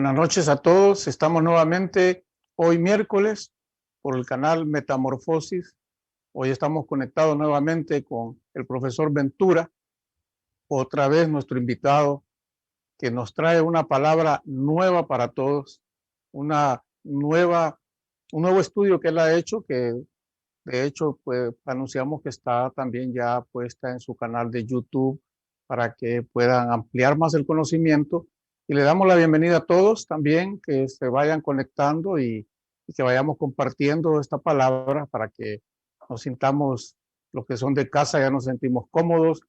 Buenas noches a todos. Estamos nuevamente hoy miércoles por el canal Metamorfosis. Hoy estamos conectados nuevamente con el profesor Ventura, otra vez nuestro invitado, que nos trae una palabra nueva para todos, un nuevo estudio que él ha hecho, que de hecho pues, anunciamos que está también ya puesta en su canal de YouTube para que puedan ampliar más el conocimiento. Y le damos la bienvenida a todos también, que se vayan conectando y que vayamos compartiendo esta palabra para que nos sintamos, los que son de casa ya nos sentimos cómodos.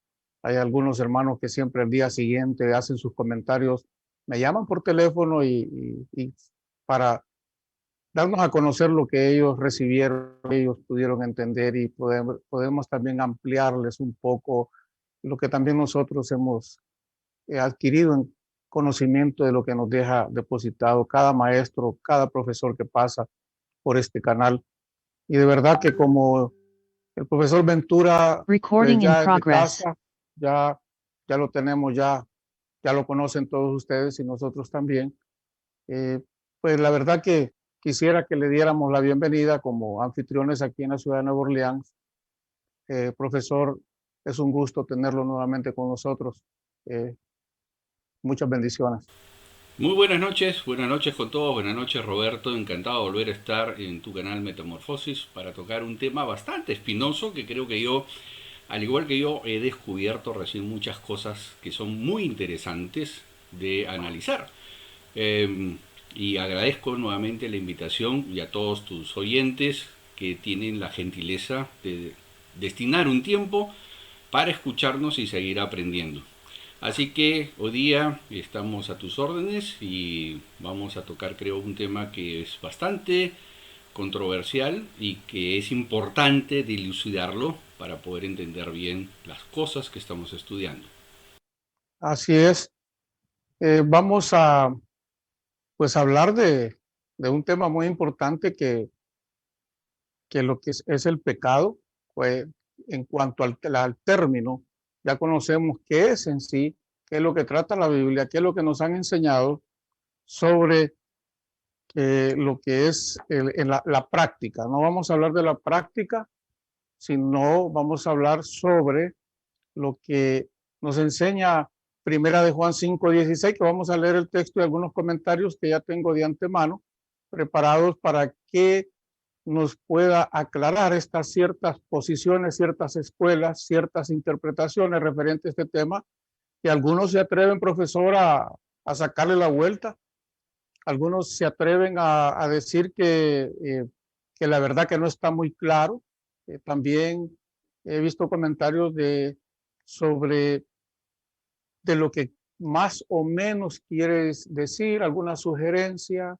Hay algunos hermanos que siempre el día siguiente hacen sus comentarios, me llaman por teléfono y para darnos a conocer lo que ellos recibieron, ellos pudieron entender y podemos también ampliarles un poco lo que también nosotros hemos adquirido en conocimiento de lo que nos deja depositado cada maestro, cada profesor que pasa por este canal. Y de verdad que como el profesor Ventura pues ya es de casa, ya lo tenemos, ya lo conocen todos ustedes y nosotros también. Pues la verdad que quisiera que le diéramos la bienvenida como anfitriones aquí en la ciudad de Nueva Orleans. Profesor, es un gusto tenerlo nuevamente con nosotros. Muchas bendiciones. Muy buenas noches con todos, buenas noches Roberto, encantado de volver a estar en tu canal Metamorfosis para tocar un tema bastante espinoso que creo que yo, al igual que yo, he descubierto recién muchas cosas que son muy interesantes de analizar. Y agradezco nuevamente la invitación y a todos tus oyentes que tienen la gentileza de destinar un tiempo para escucharnos y seguir aprendiendo. Así que hoy día estamos a tus órdenes y vamos a tocar, creo, un tema que es bastante controversial y que es importante dilucidarlo para poder entender bien las cosas que estamos estudiando. Así es. Vamos a pues hablar de un tema muy importante que lo que es el pecado. Pues en cuanto al término, ya conocemos qué es en sí, qué es lo que trata la Biblia, qué es lo que nos han enseñado sobre lo que es la práctica. No vamos a hablar de la práctica, sino vamos a hablar sobre lo que nos enseña Primera de Juan 5:16, que vamos a leer el texto y algunos comentarios que ya tengo de antemano preparados para que nos pueda aclarar estas ciertas posiciones, ciertas escuelas, ciertas interpretaciones referentes a este tema, que algunos se atreven, profesor, a sacarle la vuelta. Algunos se atreven a decir que la verdad que no está muy claro. También he visto comentarios sobre de lo que más o menos quieres decir, alguna sugerencia,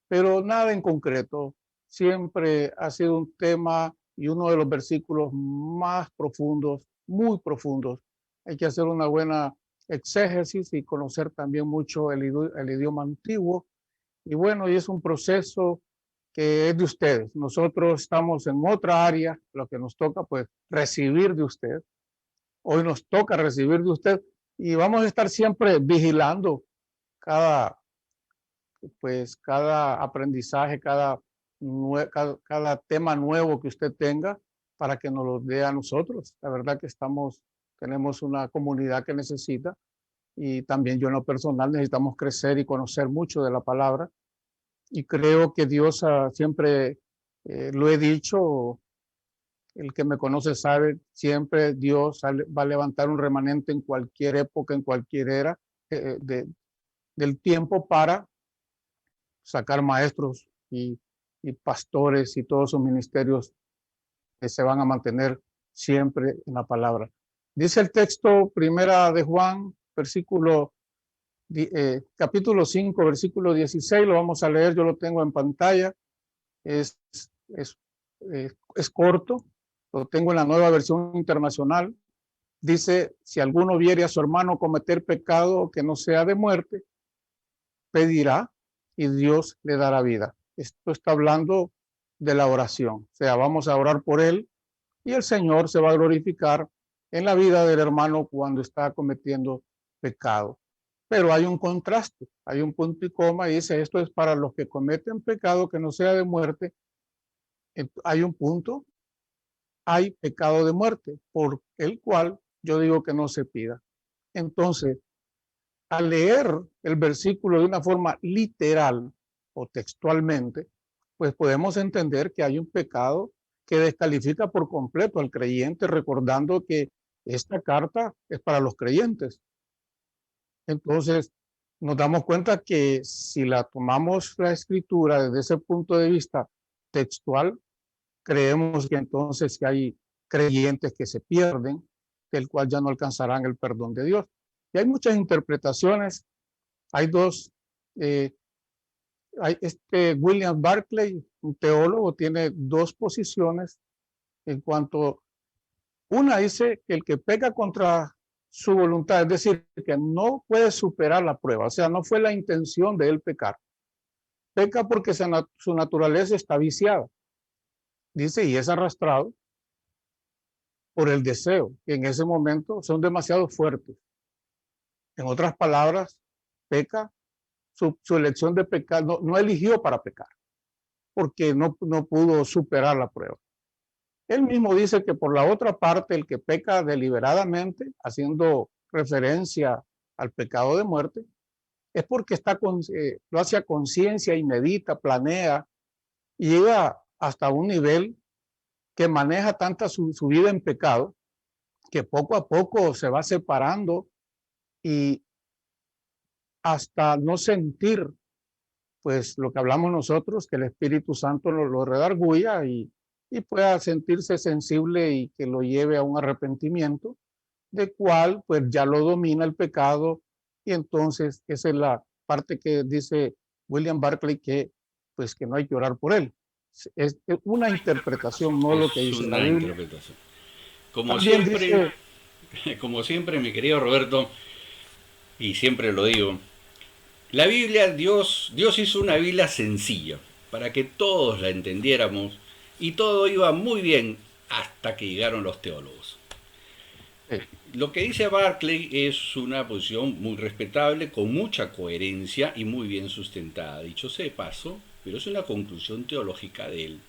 pero nada en concreto. Siempre ha sido un tema y uno de los versículos más profundos, muy profundos. Hay que hacer una buena exégesis y conocer también mucho el idioma antiguo. Y bueno, y es un proceso que es de ustedes. Nosotros estamos en otra área, lo que nos toca pues recibir de usted. Hoy nos toca recibir de usted y vamos a estar siempre vigilando cada, cada aprendizaje, cada tema nuevo que usted tenga para que nos lo dé a nosotros. La verdad que tenemos una comunidad que necesita y también yo en lo personal necesitamos crecer y conocer mucho de la palabra. Y creo que Dios siempre, lo he dicho, el que me conoce sabe, siempre Dios va a levantar un remanente en cualquier época, en cualquier era del tiempo para sacar maestros y pastores y todos sus ministerios que se van a mantener siempre en la palabra. Dice el texto, Primera de Juan, capítulo 5, versículo 16, lo vamos a leer, yo lo tengo en pantalla, es, es, es corto, lo tengo en la Nueva Versión Internacional. Dice, si alguno viere a su hermano cometer pecado que no sea de muerte, pedirá y Dios le dará vida. Esto está hablando de la oración. O sea, vamos a orar por él y el Señor se va a glorificar en la vida del hermano cuando está cometiendo pecado. Pero hay un contraste, hay un punto y coma y dice esto es para los que cometen pecado que no sea de muerte. Hay un punto, hay pecado de muerte, por el cual yo digo que no se pida. Entonces, al leer el versículo de una forma literal o textualmente, pues podemos entender que hay un pecado que descalifica por completo al creyente, recordando que esta carta es para los creyentes. Entonces, nos damos cuenta que si la tomamos la escritura desde ese punto de vista textual, creemos que entonces que hay creyentes que se pierden, del cual ya no alcanzarán el perdón de Dios. Y hay muchas interpretaciones. Hay dos, eh, William Barclay, un teólogo, tiene dos posiciones en cuanto, una dice que el que peca contra su voluntad, es decir, que no puede superar la prueba, o sea, no fue la intención de él pecar, peca porque su naturaleza está viciada, dice, y es arrastrado por el deseo, que en ese momento son demasiado fuertes. En otras palabras, peca, su elección de pecar, no eligió para pecar, porque no pudo superar la prueba. Él mismo dice que por la otra parte, el que peca deliberadamente, haciendo referencia al pecado de muerte, es porque lo hace a conciencia y medita, planea, y llega hasta un nivel que maneja tanta su vida en pecado, que poco a poco se va separando y hasta no sentir, pues lo que hablamos nosotros, que el Espíritu Santo lo redarguya y pueda sentirse sensible y que lo lleve a un arrepentimiento, de cual pues ya lo domina el pecado, y entonces esa es la parte que dice William Barclay, que pues que no hay que orar por él. Es una interpretación, no lo que Es dice la una Biblia. interpretación. Como También siempre, dice, como siempre, mi querido Roberto, y siempre lo digo, la Biblia, Dios hizo una Biblia sencilla, para que todos la entendiéramos, y todo iba muy bien hasta que llegaron los teólogos. eh, Lo que dice Barclay es una posición muy respetable, con mucha coherencia y muy bien sustentada, dicho sea de paso, pero es una conclusión teológica de él.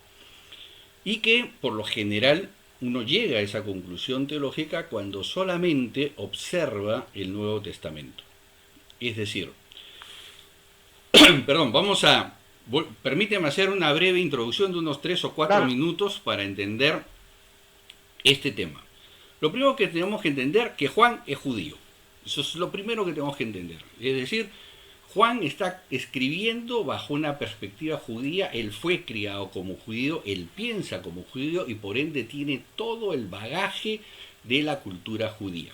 Y que, por lo general, uno llega a esa conclusión teológica cuando solamente observa el Nuevo Testamento. Es decir, perdón, permíteme hacer una breve introducción de unos 3 o 4 claro, minutos para entender este tema. Lo primero que tenemos que entender que Juan es judío. Eso es lo primero que tenemos que entender. Es decir, Juan está escribiendo bajo una perspectiva judía, él fue criado como judío, él piensa como judío y por ende tiene todo el bagaje de la cultura judía.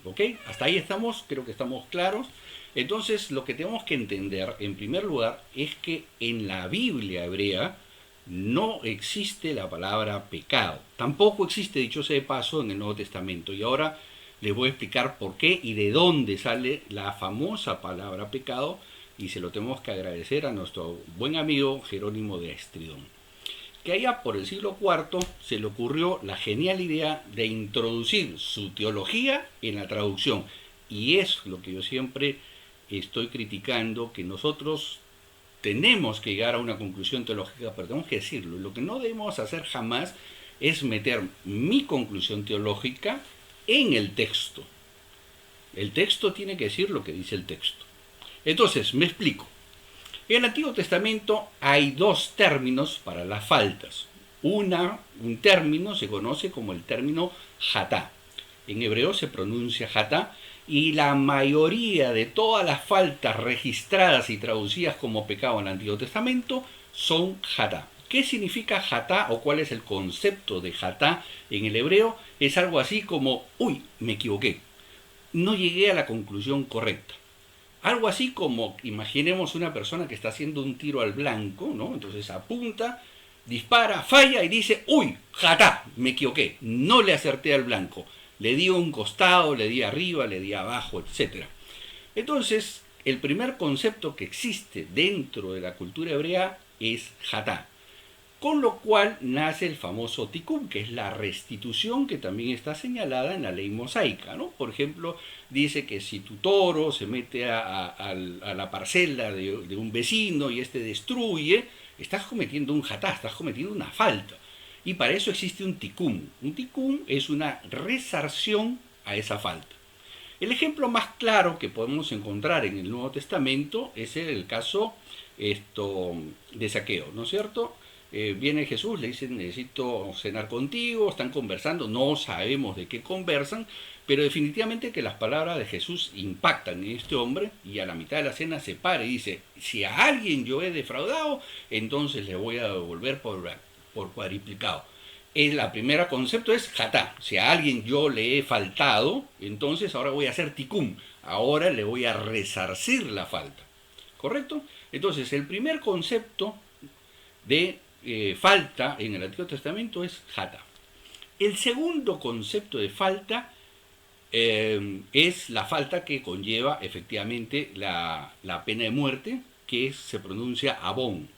¿Ok? Hasta ahí estamos, creo que estamos claros. Entonces, lo que tenemos que entender, en primer lugar, es que en la Biblia hebrea no existe la palabra pecado. Tampoco existe, dicho sea de paso, en el Nuevo Testamento. Y ahora les voy a explicar por qué y de dónde sale la famosa palabra pecado, y se lo tenemos que agradecer a nuestro buen amigo Jerónimo de Estridón, que allá por el siglo IV se le ocurrió la genial idea de introducir su teología en la traducción. Y es lo que yo siempre estoy criticando, que nosotros tenemos que llegar a una conclusión teológica, pero tenemos que decirlo. Lo que no debemos hacer jamás es meter mi conclusión teológica en el texto. El texto tiene que decir lo que dice el texto. Entonces, me explico. En el Antiguo Testamento hay dos términos para las faltas. Un término se conoce como el término hatá. En hebreo se pronuncia hatá, y la mayoría de todas las faltas registradas y traducidas como pecado en el Antiguo Testamento son hatá. ¿Qué significa hatá o cuál es el concepto de hatá en el hebreo? Es algo así como, uy, me equivoqué, no llegué a la conclusión correcta. Algo así como, imaginemos una persona que está haciendo un tiro al blanco, ¿no? Entonces apunta, dispara, falla y dice, uy, jatá, me equivoqué, no le acerté al blanco. Le di a un costado, le di arriba, le di abajo, etc. Entonces, el primer concepto que existe dentro de la cultura hebrea es jatá. Con lo cual nace el famoso tikkun, que es la restitución que también está señalada en la ley mosaica, ¿no? Por ejemplo, dice que si tu toro se mete a la parcela de un vecino y este destruye, estás cometiendo un hatá, estás cometiendo una falta. Y para eso existe un tikkun. Un tikkun es una resarción a esa falta. El ejemplo más claro que podemos encontrar en el Nuevo Testamento es el caso de Zaqueo, ¿no es cierto? Viene Jesús, le dice: necesito cenar contigo, están conversando, no sabemos de qué conversan, pero definitivamente que las palabras de Jesús impactan en este hombre, y a la mitad de la cena se para y dice: si a alguien yo he defraudado, entonces le voy a devolver por cuadriplicado. La primera concepto es hatá. Si a alguien yo le he faltado, entonces ahora voy a hacer tikkun. Ahora le voy a resarcir la falta. ¿Correcto? Entonces el primer concepto de falta en el Antiguo Testamento es hatá. El segundo concepto de falta es la falta que conlleva efectivamente la pena de muerte, que se pronuncia abón.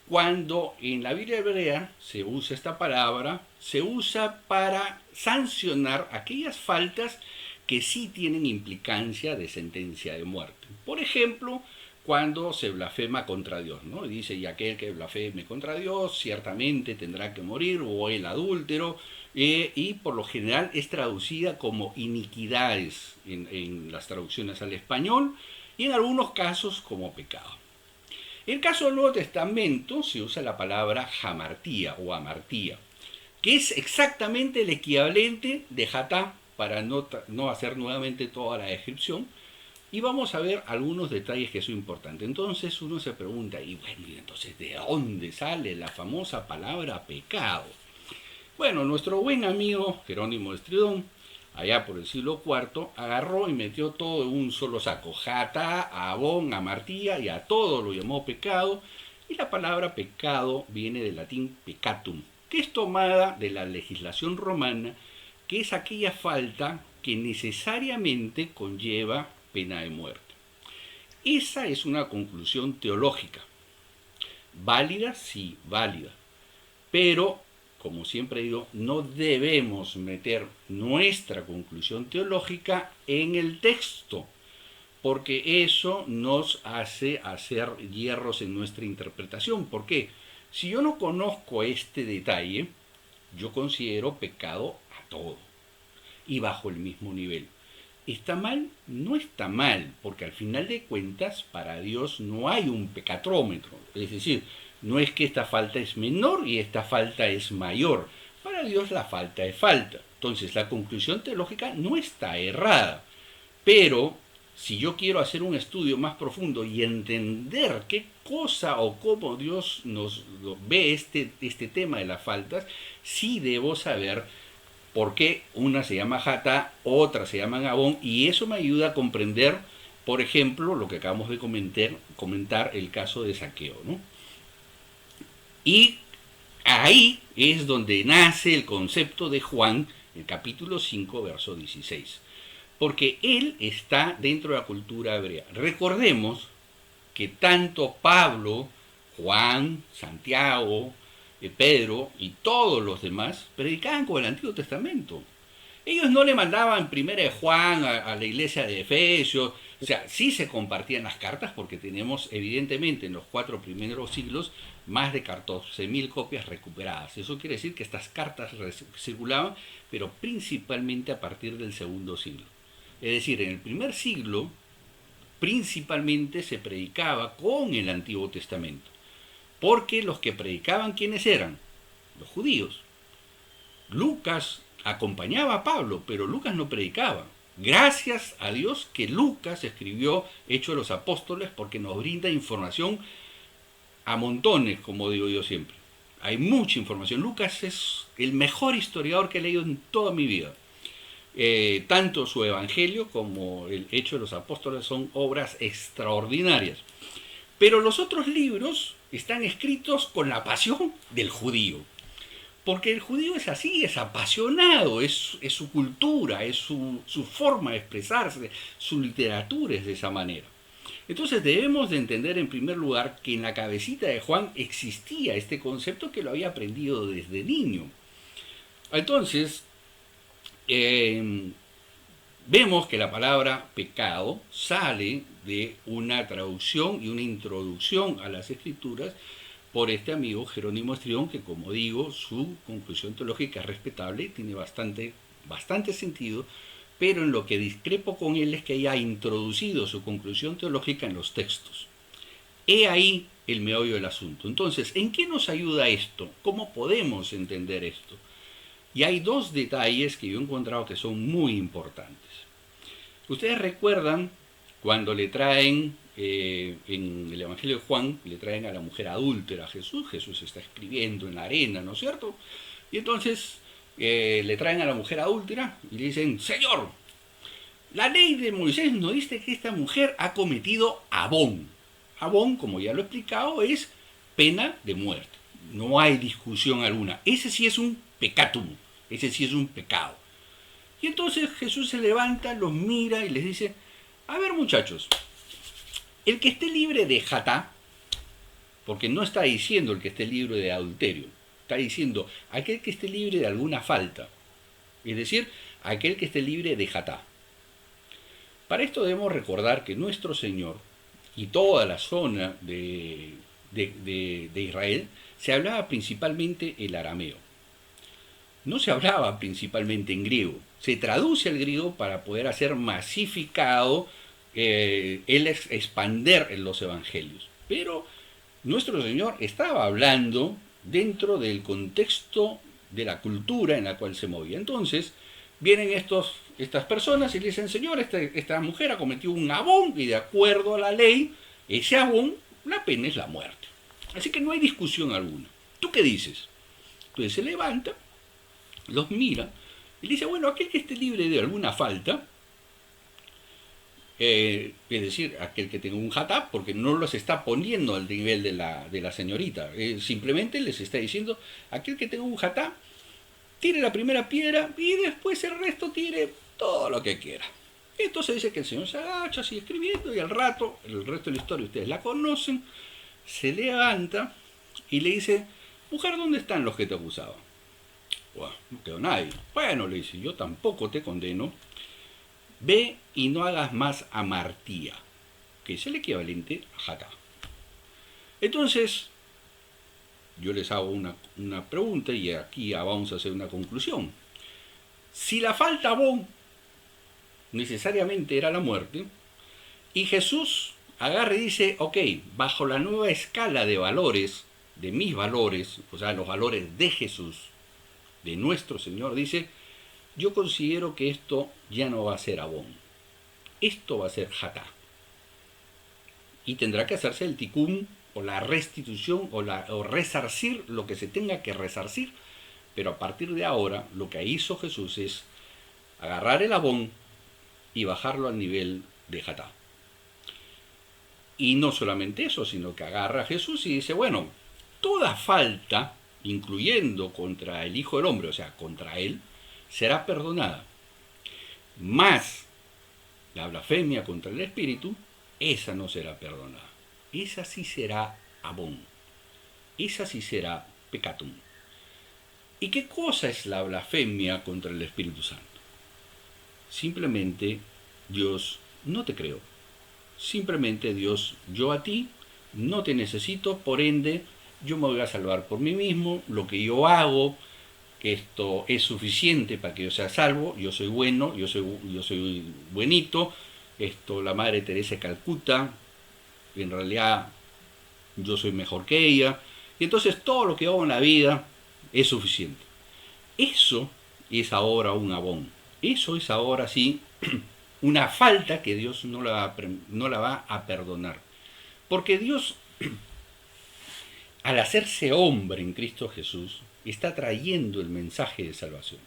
Cuando en la Biblia hebrea se usa esta palabra, se usa para sancionar aquellas faltas que sí tienen implicancia de sentencia de muerte. Por ejemplo, cuando se blasfema contra Dios, ¿no? Dice: y aquel que blasfeme contra Dios ciertamente tendrá que morir, o el adúltero, y por lo general es traducida como iniquidades en las traducciones al español, y en algunos casos como pecado. En el caso del Nuevo Testamento se usa la palabra hamartía o amartía, que es exactamente el equivalente de hatá, para no hacer nuevamente toda la descripción, y vamos a ver algunos detalles que son importantes. Entonces uno se pregunta: y bueno, entonces ¿de dónde sale la famosa palabra pecado? Bueno, nuestro buen amigo Jerónimo de Estridón, allá por el siglo IV, agarró y metió todo en un solo saco: hatá, abón, amartía, y a todo lo llamó pecado. Y la palabra pecado viene del latín peccatum, que es tomada de la legislación romana, que es aquella falta que necesariamente conlleva pena de muerte. Esa es una conclusión teológica. Válida, sí, válida. Pero, como siempre digo, no debemos meter nuestra conclusión teológica en el texto, porque eso nos hace hacer hierros en nuestra interpretación. ¿Por qué? Si yo no conozco este detalle, yo considero pecado a todo, y bajo el mismo nivel. ¿Está mal? No está mal, porque al final de cuentas para Dios no hay un pecatrómetro. Es decir, no es que esta falta es menor y esta falta es mayor. Para Dios la falta es falta. Entonces la conclusión teológica no está errada. Pero si yo quiero hacer un estudio más profundo y entender qué cosa o cómo Dios nos ve este tema de las faltas, sí debo saber por qué una se llama hatá, otra se llama abón, y eso me ayuda a comprender, por ejemplo, lo que acabamos de comentar el caso de Zaqueo, ¿no? Y ahí es donde nace el concepto de Juan, el capítulo 5, verso 16. Porque él está dentro de la cultura hebrea. Recordemos que tanto Pablo, Juan, Santiago, Pedro y todos los demás predicaban con el Antiguo Testamento. Ellos no le mandaban primera de Juan a la iglesia de Efesios. O sea, sí se compartían las cartas, porque tenemos evidentemente en los 4 primeros siglos más de 14.000 copias recuperadas. Eso quiere decir que estas cartas circulaban, pero principalmente a partir del segundo siglo. Es decir, en el primer siglo principalmente se predicaba con el Antiguo Testamento, porque los que predicaban, ¿quiénes eran? Los judíos. Lucas acompañaba a Pablo, pero Lucas no predicaba. Gracias a Dios que Lucas escribió Hechos de los Apóstoles, porque nos brinda información a montones, como digo yo siempre. Hay mucha información. Lucas es el mejor historiador que he leído en toda mi vida. Tanto su Evangelio como el Hechos de los Apóstoles son obras extraordinarias. Pero los otros libros están escritos con la pasión del judío. Porque el judío es así, es apasionado, es su cultura, es su forma de expresarse, su literatura es de esa manera. Entonces debemos de entender en primer lugar que en la cabecita de Juan existía este concepto que lo había aprendido desde niño. Entonces, eh, vemos que la palabra pecado sale de una traducción y una introducción a las escrituras por este amigo Jerónimo Estrión, que como digo, su conclusión teológica es respetable, tiene bastante sentido, pero en lo que discrepo con él es que haya introducido su conclusión teológica en los textos. He ahí el meollo del asunto. Entonces, ¿en qué nos ayuda esto? ¿Cómo podemos entender esto? Y hay dos detalles que yo he encontrado que son muy importantes. Ustedes recuerdan cuando le traen, en el Evangelio de Juan, le traen a la mujer adúltera a Jesús. Jesús está escribiendo en la arena, ¿no es cierto? Y entonces le traen a la mujer adúltera y le dicen: Señor, la ley de Moisés nos dice que esta mujer ha cometido abón. Abón, como ya lo he explicado, es pena de muerte. No hay discusión alguna. Ese sí es un pecatum, ese sí es un pecado. Y entonces Jesús se levanta, los mira y les dice: a ver, muchachos, el que esté libre de jatá, porque no está diciendo el que esté libre de adulterio, está diciendo aquel que esté libre de alguna falta, es decir, aquel que esté libre de jatá. Para esto debemos recordar que nuestro Señor y toda la zona de Israel se hablaba principalmente el arameo. No se hablaba principalmente en griego. Se traduce al griego para poder hacer masificado el expander en los evangelios. Pero nuestro Señor estaba hablando dentro del contexto de la cultura en la cual se movía. Entonces, vienen estas personas y le dicen: Señor, esta mujer ha cometido un abón y de acuerdo a la ley, ese abón, la pena es la muerte. Así que no hay discusión alguna. ¿Tú qué dices? Entonces se levanta, los mira y le dice: bueno, aquel que esté libre de alguna falta, es decir, aquel que tenga un hatap, porque no los está poniendo al nivel de la señorita, simplemente les está diciendo: aquel que tenga un hatap, tire la primera piedra y después el resto tire todo lo que quiera. Entonces dice que el Señor se agacha, sigue escribiendo, y al rato, el resto de la historia ustedes la conocen, se levanta y le dice: mujer, ¿dónde están los que te acusaban? Bueno, no quedó nadie. Bueno, le dice: yo tampoco te condeno. Ve y no hagas más amartía, que es el equivalente a jatá. Entonces, yo les hago una pregunta y aquí vamos a hacer una conclusión. Si la falta abón necesariamente era la muerte, y Jesús agarra y dice: ok, bajo la nueva escala de valores, de mis valores, o sea, los valores de Jesús, de nuestro Señor, dice: yo considero que esto ya no va a ser abón, esto va a ser jatá. Y tendrá que hacerse el ticún o la restitución o resarcir lo que se tenga que resarcir. Pero a partir de ahora, lo que hizo Jesús es agarrar el abón y bajarlo al nivel de jatá. Y no solamente eso, sino que agarra a Jesús y dice: bueno, toda falta, incluyendo contra el Hijo del Hombre, o sea, contra él, será perdonada. Más la blasfemia contra el Espíritu, esa no será perdonada. Esa sí será abón. Esa sí será pecatum. ¿Y qué cosa es la blasfemia contra el Espíritu Santo? Simplemente: Dios, no te creo. Simplemente: Dios, yo a ti no te necesito, por ende yo me voy a salvar por mí mismo. Lo que yo hago, esto es suficiente para que yo sea salvo. Yo soy bueno, yo soy buenito. La Madre Teresa de Calcuta, en realidad yo soy mejor que ella. Y entonces todo lo que hago en la vida es suficiente. Eso es ahora un abón. Eso es ahora sí una falta que Dios no la va a perdonar. Porque Dios, al hacerse hombre en Cristo Jesús, está trayendo el mensaje de salvación.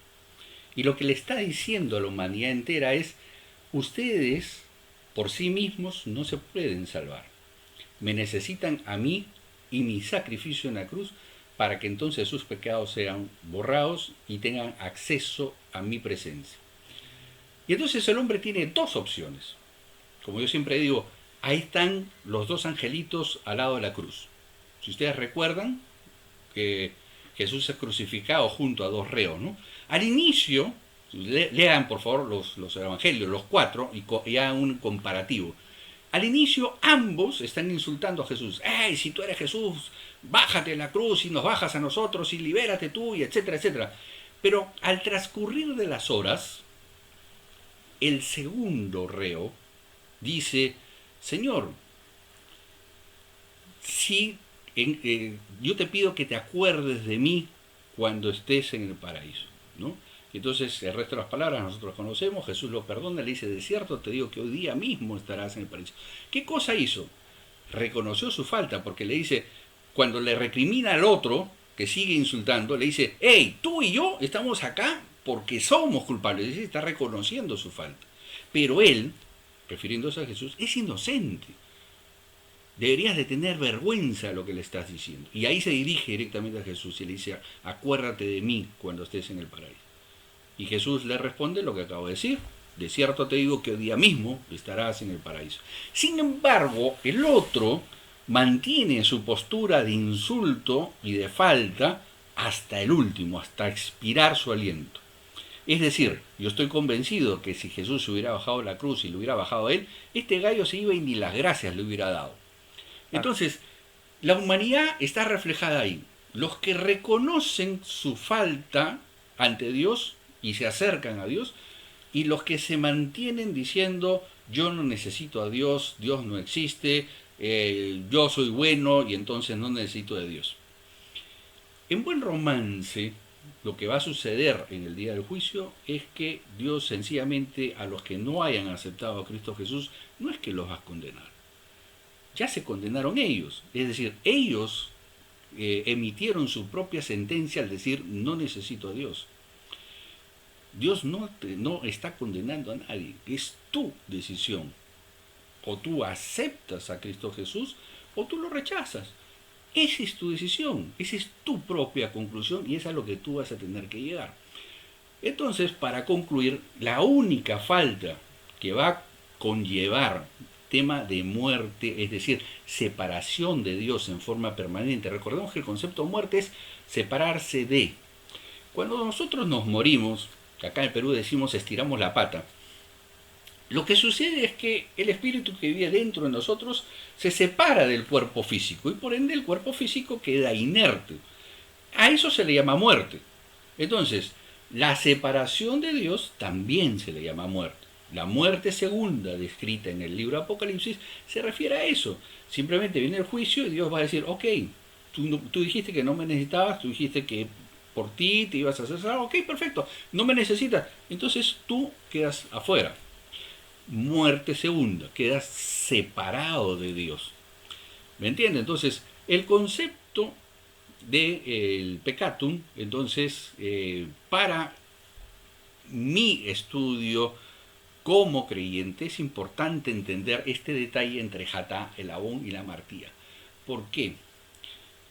Y lo que le está diciendo a la humanidad entera es: ustedes por sí mismos no se pueden salvar. Me necesitan a mí y mi sacrificio en la cruz para que entonces sus pecados sean borrados y tengan acceso a mi presencia. Y entonces el hombre tiene dos opciones. Como yo siempre digo, ahí están los dos angelitos al lado de la cruz. Si ustedes recuerdan que Jesús es crucificado junto a dos reos, ¿no? Al inicio, lean por favor los evangelios, los cuatro, y hagan un comparativo. Al inicio ambos están insultando a Jesús. ¡Ey, si tú eres Jesús, bájate de la cruz y nos bajas a nosotros y libérate tú, y etcétera, etcétera! Pero al transcurrir de las horas, el segundo reo dice: Señor, si yo te pido que te acuerdes de mí cuando estés en el paraíso, ¿no? Y entonces el resto de las palabras nosotros conocemos. Jesús lo perdona, le dice: de cierto te digo que hoy día mismo estarás en el paraíso. ¿Qué cosa hizo? Reconoció su falta, porque le dice, cuando le recrimina al otro que sigue insultando, le dice: hey, tú y yo estamos acá porque somos culpables. Es decir, está reconociendo su falta. Pero él, refiriéndose a Jesús, es inocente. Deberías de tener vergüenza de lo que le estás diciendo. Y ahí se dirige directamente a Jesús y le dice: acuérdate de mí cuando estés en el paraíso. Y Jesús le responde lo que acabo de decir: de cierto te digo que hoy día mismo estarás en el paraíso. Sin embargo, el otro mantiene su postura de insulto y de falta hasta el último, hasta expirar su aliento. Es decir, yo estoy convencido que si Jesús se hubiera bajado la cruz y lo hubiera bajado a él, este gallo se iba y ni las gracias le hubiera dado. Entonces, la humanidad está reflejada ahí. Los que reconocen su falta ante Dios y se acercan a Dios, y los que se mantienen diciendo: yo no necesito a Dios, Dios no existe, yo soy bueno y entonces no necesito de Dios. En buen romance, lo que va a suceder en el día del juicio es que Dios sencillamente, a los que no hayan aceptado a Cristo Jesús, no es que los va a condenar. Ya se condenaron ellos. Es decir, ellos emitieron su propia sentencia al decir: no necesito a Dios. Dios no está condenando a nadie. Es tu decisión. O tú aceptas a Cristo Jesús o tú lo rechazas. Esa es tu decisión. Esa es tu propia conclusión y es a lo que tú vas a tener que llegar. Entonces, para concluir, la única falta que va a conllevar tema de muerte, es decir, separación de Dios en forma permanente. Recordemos que el concepto de muerte es separarse de. Cuando nosotros nos morimos, que acá en Perú decimos estiramos la pata, lo que sucede es que el espíritu que vive dentro de nosotros se separa del cuerpo físico y por ende el cuerpo físico queda inerte. A eso se le llama muerte. Entonces, la separación de Dios también se le llama muerte. La muerte segunda descrita en el libro Apocalipsis se refiere a eso. Simplemente viene el juicio y Dios va a decir: ok, tú dijiste que no me necesitabas, tú dijiste que por ti te ibas a hacer salvo, ok, perfecto, no me necesitas, entonces tú quedas afuera. Muerte segunda, quedas separado de Dios. ¿Me entiende? Entonces, el concepto del peccatum, entonces, para mi estudio como creyente, es importante entender este detalle entre Hatá, el Abón y la Martía. ¿Por qué?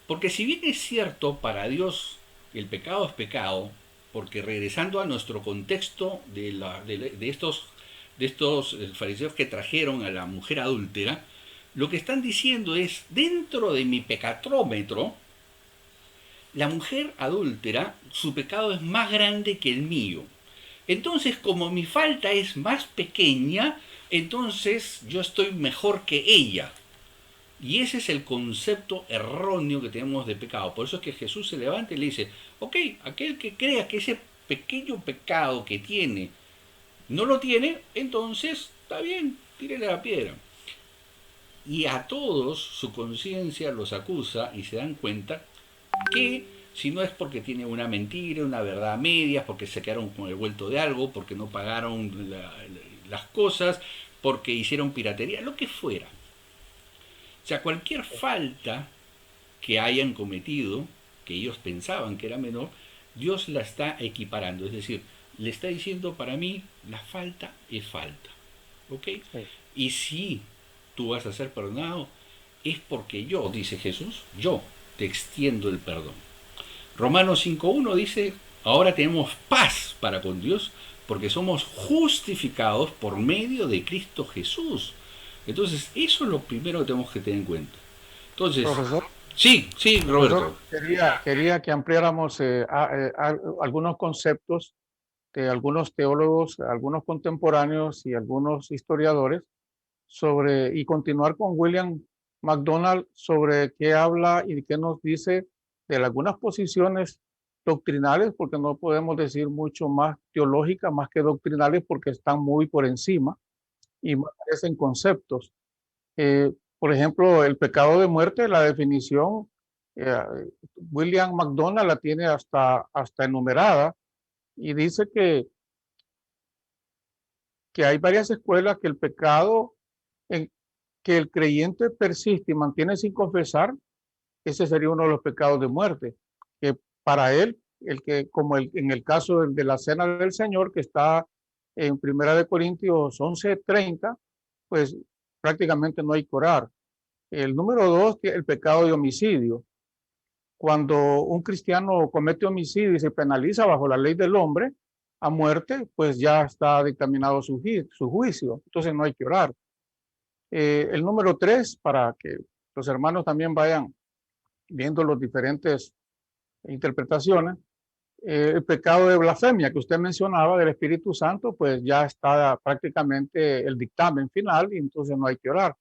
Porque si bien es cierto, para Dios el pecado es pecado, porque regresando a nuestro contexto de estos fariseos que trajeron a la mujer adúltera, lo que están diciendo es: dentro de mi pecatrómetro, la mujer adúltera, su pecado es más grande que el mío. Entonces, como mi falta es más pequeña, entonces yo estoy mejor que ella. Y ese es el concepto erróneo que tenemos de pecado. Por eso es que Jesús se levanta y le dice: ok, aquel que crea que ese pequeño pecado que tiene no lo tiene, entonces está bien, tírele la piedra. Y a todos su conciencia los acusa y se dan cuenta que si no es porque tiene una mentira, una verdad a medias, porque se quedaron con el vuelto de algo, porque no pagaron las cosas, porque hicieron piratería, lo que fuera. O sea, cualquier falta que hayan cometido, que ellos pensaban que era menor, Dios la está equiparando. Es decir, le está diciendo: para mí la falta es falta. ¿Ok? Sí. Y si tú vas a ser perdonado, es porque yo, dice Jesús, yo te extiendo el perdón. Romanos 5.1 dice: ahora tenemos paz para con Dios porque somos justificados por medio de Cristo Jesús. Entonces, eso es lo primero que tenemos que tener en cuenta. Entonces, Profesor, sí, sí, Roberto. quería que ampliáramos algunos conceptos de algunos teólogos, algunos contemporáneos y algunos historiadores sobre, y continuar con William MacDonald sobre qué habla y qué nos dice de algunas posiciones doctrinales, porque no podemos decir mucho más teológicas, más que doctrinales, porque están muy por encima y más parecen conceptos. Por ejemplo, el pecado de muerte, la definición, eh, William MacDonald la tiene hasta enumerada y dice que hay varias escuelas que el pecado en que el creyente persiste y mantiene sin confesar, ese sería uno de los pecados de muerte, que para él, como en el caso de la cena del Señor, que está en Primera de Corintios 11:30, pues prácticamente no hay que orar. El número dos, que el pecado de homicidio. Cuando un cristiano comete homicidio y se penaliza bajo la ley del hombre a muerte, pues ya está dictaminado su juicio. Entonces no hay que orar. El número tres, para que los hermanos también vayan viendo las diferentes interpretaciones, el pecado de blasfemia que usted mencionaba del Espíritu Santo, pues ya está prácticamente el dictamen final y entonces no hay que orar.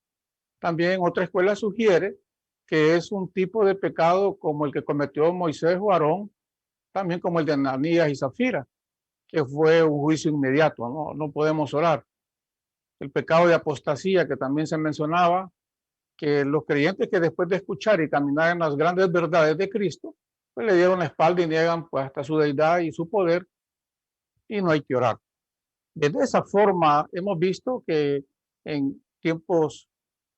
También otra escuela sugiere que es un tipo de pecado como el que cometió Moisés o Aarón, también como el de Ananías y Zafira, que fue un juicio inmediato, no podemos orar. El pecado de apostasía que también se mencionaba, que los creyentes que después de escuchar y caminar en las grandes verdades de Cristo, pues le dieron la espalda y niegan pues hasta su deidad y su poder y no hay que orar. De esa forma hemos visto que en tiempos,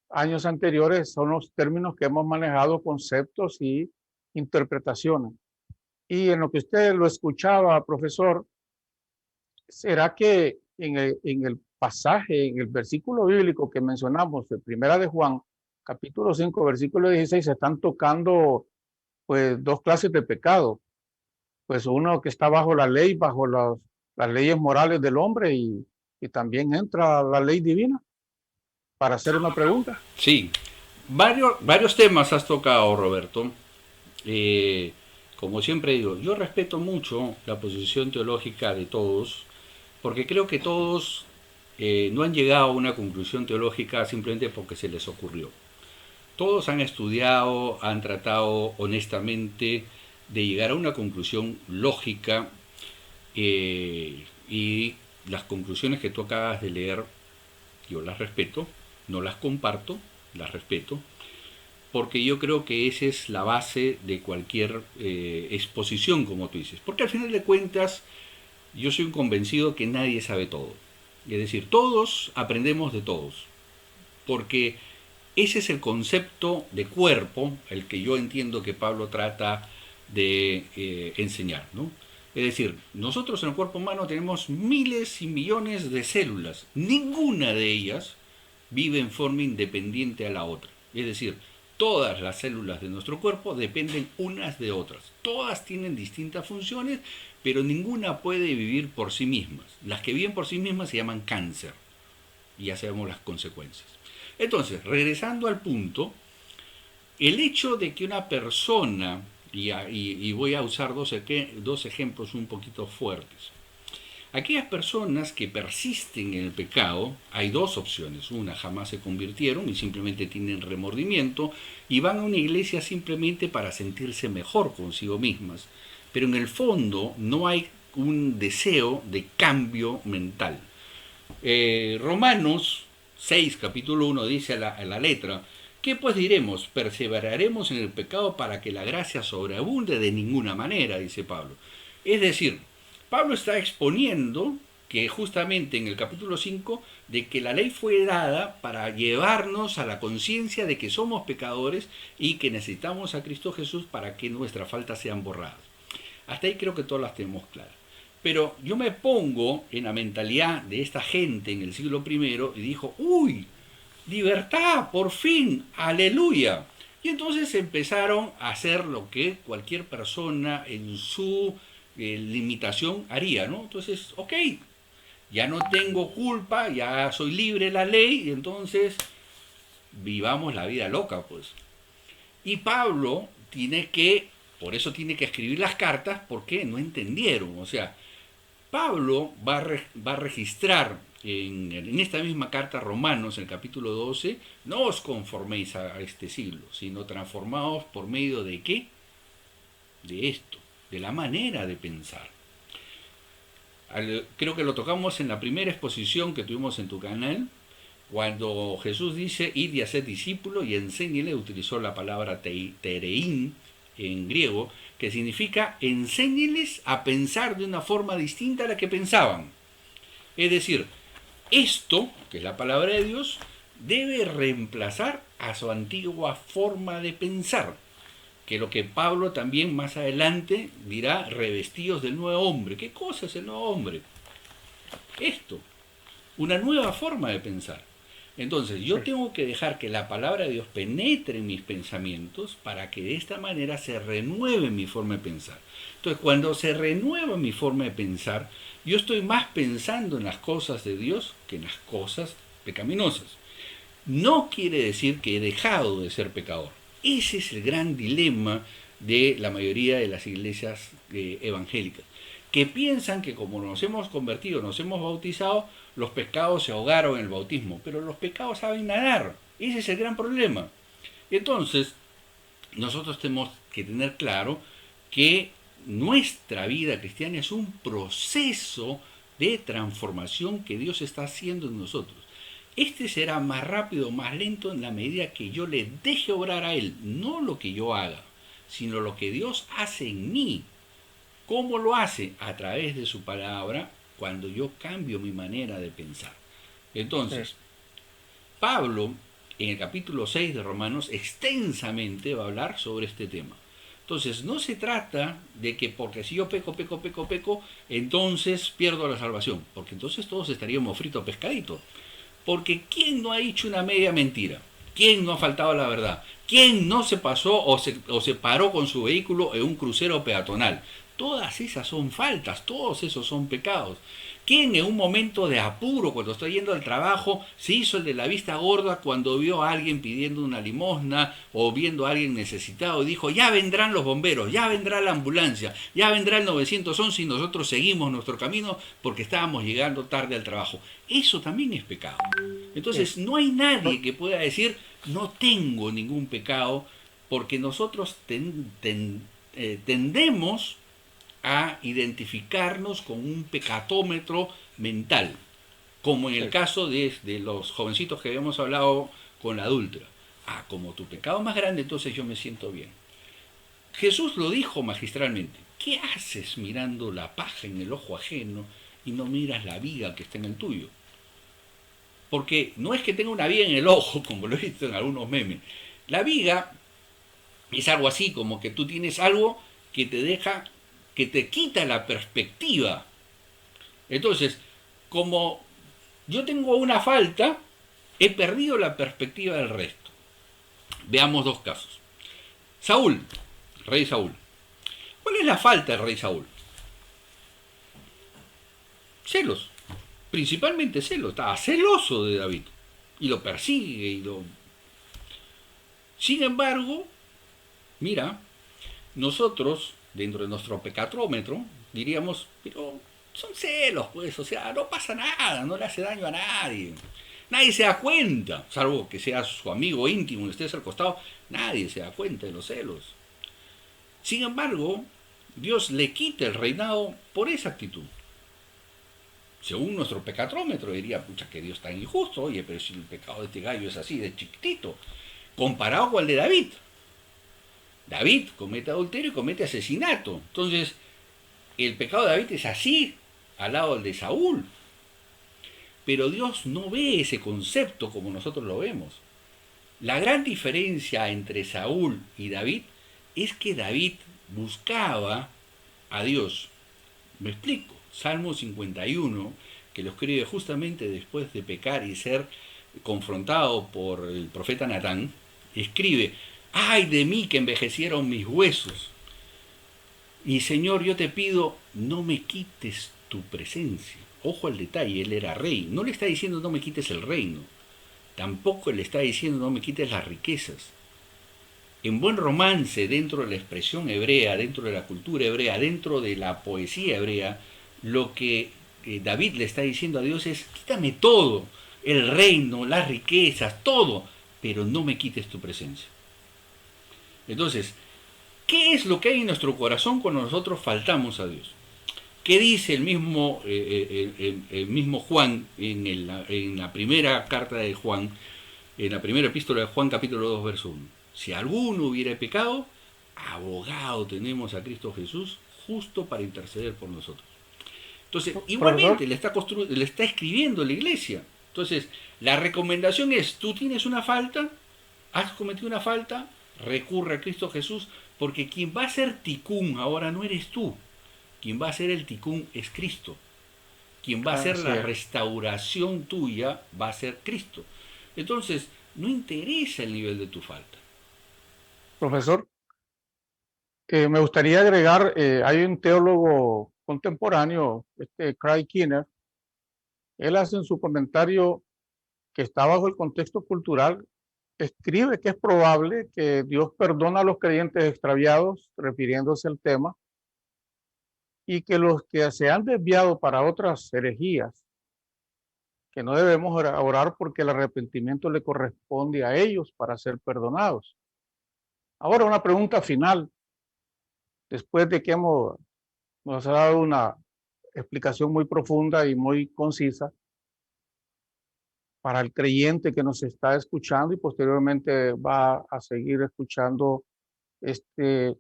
años anteriores, son los términos que hemos manejado, conceptos y interpretaciones. Y en lo que usted lo escuchaba, profesor, ¿será que en el pasaje, en el versículo bíblico que mencionamos, de Primera de Juan, capítulo 5 versículo 16, se están tocando pues dos clases de pecado? Pues uno que está bajo la ley, bajo las leyes morales del hombre y también entra la ley divina, para hacer una pregunta. Sí, varios temas has tocado, Roberto. Eh, como siempre digo, yo respeto mucho la posición teológica de todos, porque creo que todos no han llegado a una conclusión teológica simplemente porque se les ocurrió. Todos han estudiado, han tratado honestamente de llegar a una conclusión lógica y las conclusiones que tú acabas de leer, yo las respeto, no las comparto, las respeto, porque yo creo que esa es la base de cualquier exposición, como tú dices. Porque al final de cuentas, yo soy un convencido que nadie sabe todo. Es decir, todos aprendemos de todos. Porque ese es el concepto de cuerpo, el que yo entiendo que Pablo trata de enseñar, ¿no? Es decir, nosotros en el cuerpo humano tenemos miles y millones de células. Ninguna de ellas vive en forma independiente a la otra. Es decir, todas las células de nuestro cuerpo dependen unas de otras. Todas tienen distintas funciones, pero ninguna puede vivir por sí mismas. Las que viven por sí mismas se llaman cáncer. Y ya sabemos las consecuencias. Entonces, regresando al punto, el hecho de que una persona, y voy a usar dos ejemplos un poquito fuertes, aquellas personas que persisten en el pecado, hay dos opciones. Una, jamás se convirtieron y simplemente tienen remordimiento y van a una iglesia simplemente para sentirse mejor consigo mismas. Pero en el fondo no hay un deseo de cambio mental. Romanos 6, capítulo 1 dice a la letra: ¿qué pues diremos? ¿Perseveraremos en el pecado para que la gracia sobreabunde? De ninguna manera, dice Pablo. Es decir, Pablo está exponiendo que justamente en el capítulo 5, de que la ley fue dada para llevarnos a la conciencia de que somos pecadores y que necesitamos a Cristo Jesús para que nuestras faltas sean borradas. Hasta ahí creo que todas las tenemos claras. Pero yo me pongo en la mentalidad de esta gente en el siglo primero y dijo: ¡uy! ¡Libertad! ¡Por fin! ¡Aleluya! Y entonces empezaron a hacer lo que cualquier persona en su limitación haría, ¿no? Entonces, ok, ya no tengo culpa, ya soy libre de la ley, y entonces vivamos la vida loca, pues. Y Pablo por eso tiene que escribir las cartas, porque no entendieron. O sea, Pablo va a registrar en esta misma carta a Romanos, en el capítulo 12, no os conforméis a este siglo, sino transformaos por medio de ¿qué? De esto, de la manera de pensar. Creo que lo tocamos en la primera exposición que tuvimos en tu canal, cuando Jesús dice, id y haced discípulos y enséñele, utilizó la palabra tereín en griego, que significa enséñeles a pensar de una forma distinta a la que pensaban. Es decir, esto, que es la palabra de Dios, debe reemplazar a su antigua forma de pensar, que lo que Pablo también más adelante dirá, revestidos del nuevo hombre. ¿Qué cosa es el nuevo hombre? Esto, una nueva forma de pensar. Entonces yo tengo que dejar que la palabra de Dios penetre en mis pensamientos para que de esta manera se renueve mi forma de pensar. Entonces cuando se renueva mi forma de pensar, yo estoy más pensando en las cosas de Dios que en las cosas pecaminosas. No quiere decir que he dejado de ser pecador. Ese es el gran dilema de la mayoría de las iglesias evangélicas, que piensan que como nos hemos convertido, nos hemos bautizado, los pecados se ahogaron en el bautismo, pero los pecados saben nadar. Ese es el gran problema. Entonces, nosotros tenemos que tener claro que nuestra vida cristiana es un proceso de transformación que Dios está haciendo en nosotros. Este será más rápido, más lento en la medida que yo le deje obrar a Él, no lo que yo haga, sino lo que Dios hace en mí. ¿Cómo lo hace? A través de su palabra, cuando yo cambio mi manera de pensar. Entonces, Pablo, en el capítulo 6 de Romanos, extensamente va a hablar sobre este tema. Entonces, no se trata de que porque si yo peco, entonces pierdo la salvación, porque entonces todos estaríamos fritos pescaditos. Porque ¿quién no ha dicho una media mentira? ¿Quién no ha faltado a la verdad? ¿Quién no se pasó o se paró con su vehículo en un crucero peatonal? Todas esas son faltas, todos esos son pecados. ¿Quién en un momento de apuro, cuando está yendo al trabajo, se hizo el de la vista gorda cuando vio a alguien pidiendo una limosna o viendo a alguien necesitado y dijo, ya vendrán los bomberos, ya vendrá la ambulancia, ya vendrá el 911 y nosotros seguimos nuestro camino porque estábamos llegando tarde al trabajo? Eso también es pecado. Entonces no hay nadie que pueda decir, no tengo ningún pecado, porque nosotros tendemos a identificarnos con un pecatómetro mental, como en el caso de los jovencitos que habíamos hablado con la adúltera. Ah, como tu pecado es más grande, entonces yo me siento bien. Jesús lo dijo magistralmente. ¿Qué haces mirando la paja en el ojo ajeno y no miras la viga que está en el tuyo? Porque no es que tenga una viga en el ojo, como lo he visto en algunos memes. La viga es algo así, como que tú tienes algo que te quita la perspectiva. Entonces, como yo tengo una falta, he perdido la perspectiva del resto. Veamos dos casos. Saúl, rey Saúl. ¿Cuál es la falta del rey Saúl? Celos. Principalmente celos. Estaba celoso de David. Y lo persigue Sin embargo, mira, nosotros, dentro de nuestro pecatrómetro, diríamos, pero son celos, pues, o sea, no pasa nada, no le hace daño a nadie. Nadie se da cuenta, salvo que sea su amigo íntimo y estés al costado, nadie se da cuenta de los celos. Sin embargo, Dios le quita el reinado por esa actitud. Según nuestro pecatrómetro diría, pucha, que Dios tan injusto, oye, pero si el pecado de este gallo es así de chiquitito, comparado con el de David. David comete adulterio y comete asesinato. Entonces, el pecado de David es así, al lado del de Saúl. Pero Dios no ve ese concepto como nosotros lo vemos. La gran diferencia entre Saúl y David es que David buscaba a Dios. Me explico. Salmo 51, que lo escribe justamente después de pecar y ser confrontado por el profeta Natán, escribe, ¡ay de mí que envejecieron mis huesos! Y Señor, yo te pido, no me quites tu presencia. Ojo al detalle, él era rey. No le está diciendo no me quites el reino. Tampoco le está diciendo no me quites las riquezas. En buen romance, dentro de la expresión hebrea, dentro de la cultura hebrea, dentro de la poesía hebrea, lo que David le está diciendo a Dios es, quítame todo, el reino, las riquezas, todo, pero no me quites tu presencia. Entonces, ¿qué es lo que hay en nuestro corazón cuando nosotros faltamos a Dios? ¿Qué dice el mismo Juan en la primera carta de Juan, en la primera epístola de Juan capítulo 2 verso 1? Si alguno hubiera pecado, abogado tenemos a Cristo Jesús justo para interceder por nosotros. Entonces, Profesor, igualmente le está escribiendo la iglesia. Entonces, la recomendación es, tú tienes una falta, has cometido una falta, recurre a Cristo Jesús, porque quien va a ser ticún ahora no eres tú, quien va a ser el ticún es Cristo, quien va a hacer así la es. restauración tuya va a ser Cristo. Entonces, no interesa el nivel de tu falta. Profesor, me gustaría agregar, hay un teólogo contemporáneo, Craig Kinner, él hace en su comentario que está bajo el contexto cultural, escribe que es probable que Dios perdona a los creyentes extraviados, refiriéndose al tema, y que los que se han desviado para otras herejías, que no debemos orar porque el arrepentimiento le corresponde a ellos para ser perdonados. Ahora una pregunta final, después de que nos ha dado una explicación muy profunda y muy concisa para el creyente que nos está escuchando y posteriormente va a seguir escuchando este,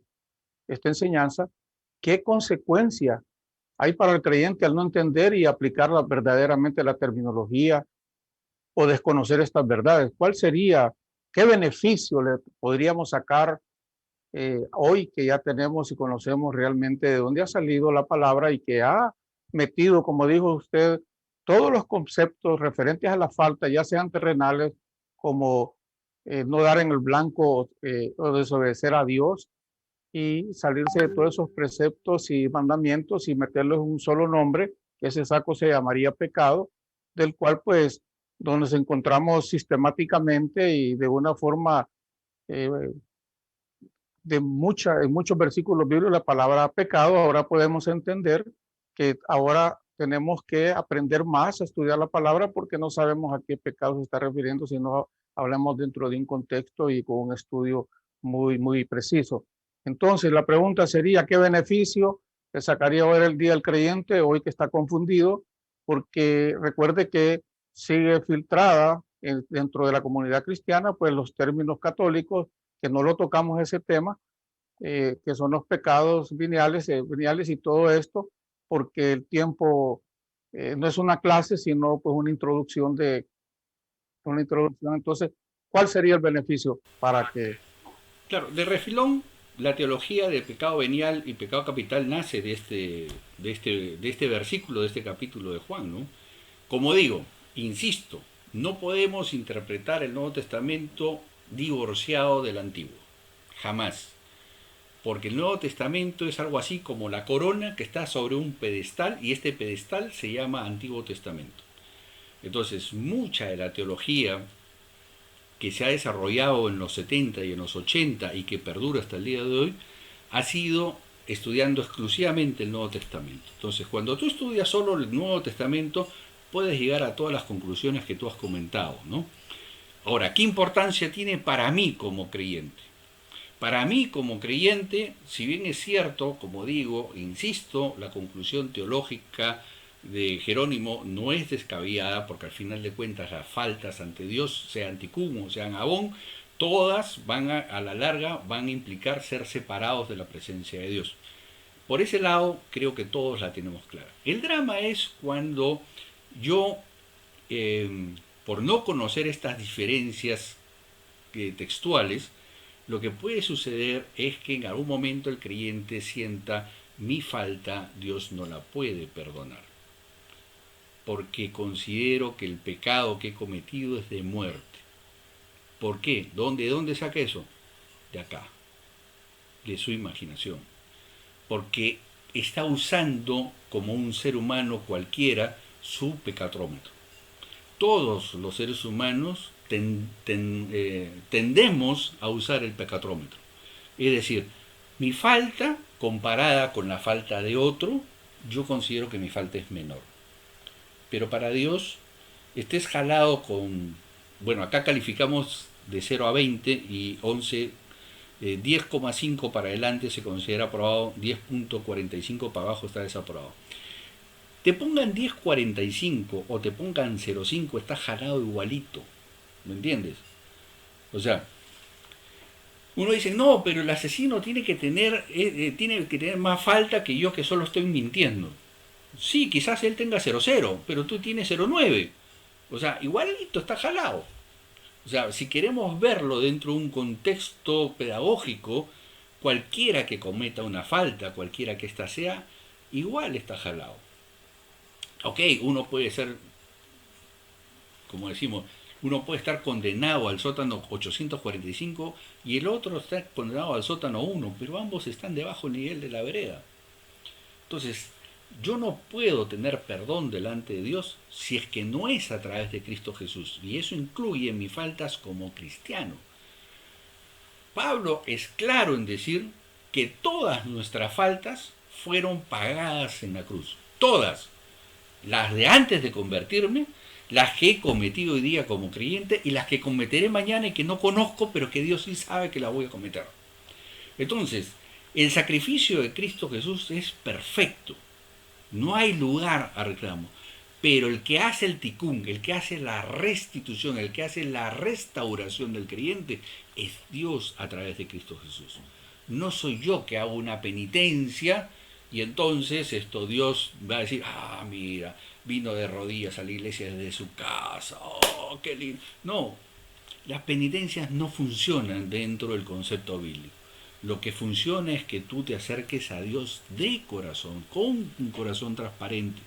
esta enseñanza. ¿Qué consecuencia hay para el creyente al no entender y aplicar verdaderamente la terminología o desconocer estas verdades? ¿Cuál sería, qué beneficio le podríamos sacar hoy que ya tenemos y conocemos realmente de dónde ha salido la palabra y que ha metido, como dijo usted, todos los conceptos referentes a la falta, ya sean terrenales como no dar en el blanco o desobedecer a Dios y salirse de todos esos preceptos y mandamientos y meterlos en un solo nombre, que ese saco se llamaría pecado, del cual pues donde nos encontramos sistemáticamente y de una forma eh, en muchos versículos bíblicos la palabra pecado, ahora podemos entender que ahora tenemos que aprender más a estudiar la palabra porque no sabemos a qué pecado se está refiriendo si no hablamos dentro de un contexto y con un estudio muy preciso. Entonces, la pregunta sería, ¿qué beneficio le sacaría hoy el día del creyente, hoy que está confundido? Porque recuerde que sigue filtrada dentro de la comunidad cristiana, pues los términos católicos, que no lo tocamos ese tema, que son los pecados veniales y todo esto, porque el tiempo no es una clase, sino pues una introducción. Entonces, ¿cuál sería el beneficio para que... Claro, de refilón, la teología del pecado venial y pecado capital nace de este versículo, de este capítulo de Juan, ¿no? Como digo, insisto, no podemos interpretar el Nuevo Testamento divorciado del Antiguo, jamás. Porque el Nuevo Testamento es algo así como la corona que está sobre un pedestal y este pedestal se llama Antiguo Testamento. Entonces, mucha de la teología que se ha desarrollado en los 70 y en los 80 y que perdura hasta el día de hoy, ha sido estudiando exclusivamente el Nuevo Testamento. Entonces, cuando tú estudias solo el Nuevo Testamento, puedes llegar a todas las conclusiones que tú has comentado, ¿no? Ahora, ¿qué importancia tiene para mí como creyente? Para mí como creyente, si bien es cierto, como digo, insisto, la conclusión teológica de Jerónimo no es descabellada, porque al final de cuentas las faltas ante Dios, sean ticún o sean abón, todas van a la larga van a implicar ser separados de la presencia de Dios. Por ese lado, creo que todos la tenemos clara. El drama es cuando yo, eh, por no conocer estas diferencias textuales, lo que puede suceder es que en algún momento el creyente sienta mi falta, Dios no la puede perdonar, porque considero que el pecado que he cometido es de muerte. ¿Por qué? ¿De dónde saca eso? De acá, de su imaginación. Porque está usando como un ser humano cualquiera su pecatrómetro. Todos los seres humanos tendemos a usar el pecatrómetro. Es decir, mi falta comparada con la falta de otro, yo considero que mi falta es menor. Pero para Dios, estés jalado con, bueno, acá calificamos de 0 a 20 y 11, 10,5 para adelante se considera aprobado, 10,45 para abajo está desaprobado. Te pongan 10,45 o te pongan 0,5, estás jalado igualito, ¿me entiendes? O sea, uno dice, no, pero el asesino tiene que tener más falta que yo que solo estoy mintiendo. Sí, quizás él tenga 0,0, pero tú tienes 0,9. O sea, igualito está jalado. O sea, si queremos verlo dentro de un contexto pedagógico, cualquiera que cometa una falta, cualquiera que ésta sea, igual está jalado. Ok, uno puede ser, como decimos, uno puede estar condenado al sótano 845 y el otro está condenado al sótano 1, pero ambos están debajo del nivel de la vereda. Entonces, yo no puedo tener perdón delante de Dios si es que no es a través de Cristo Jesús. Y eso incluye mis faltas como cristiano. Pablo es claro en decir que todas nuestras faltas fueron pagadas en la cruz. Todas. Las de antes de convertirme, las que he cometido hoy día como creyente y las que cometeré mañana y que no conozco, pero que Dios sí sabe que las voy a cometer. Entonces, el sacrificio de Cristo Jesús es perfecto. No hay lugar a reclamo. Pero el que hace el ticún, el que hace la restitución, el que hace la restauración del creyente, es Dios a través de Cristo Jesús. No soy yo que hago una penitencia y entonces Dios va a decir, mira, vino de rodillas a la iglesia desde su casa, oh, qué lindo. No, las penitencias no funcionan dentro del concepto bíblico. Lo que funciona es que tú te acerques a Dios de corazón, con un corazón transparente,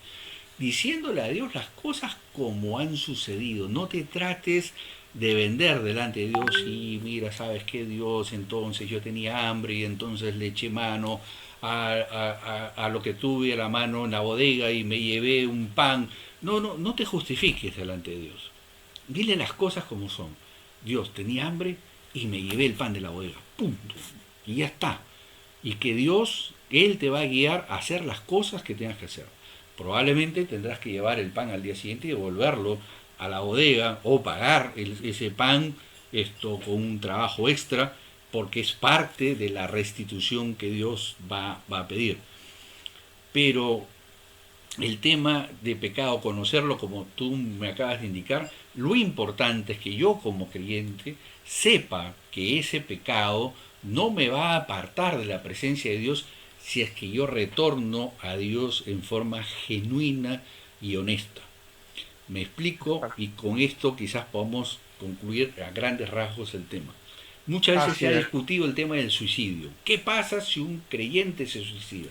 diciéndole a Dios las cosas como han sucedido. No te trates de vender delante de Dios y mira, ¿sabes qué, Dios? Entonces yo tenía hambre y entonces le eché mano a lo que tuve a la mano en la bodega y me llevé un pan. No te justifiques delante de Dios. Dile las cosas como son. Dios, tenía hambre y me llevé el pan de la bodega. Punto. Y ya está. Y que Dios, Él te va a guiar a hacer las cosas que tengas que hacer. Probablemente tendrás que llevar el pan al día siguiente y devolverlo a la bodega o pagar ese pan con un trabajo extra porque es parte de la restitución que Dios va a pedir. Pero el tema de pecado, conocerlo como tú me acabas de indicar, lo importante es que yo como creyente sepa que ese pecado no me va a apartar de la presencia de Dios si es que yo retorno a Dios en forma genuina y honesta. Me explico y con esto quizás podamos concluir a grandes rasgos el tema. Muchas veces Así se ha es. discutido el tema del suicidio. ¿Qué pasa si un creyente se suicida?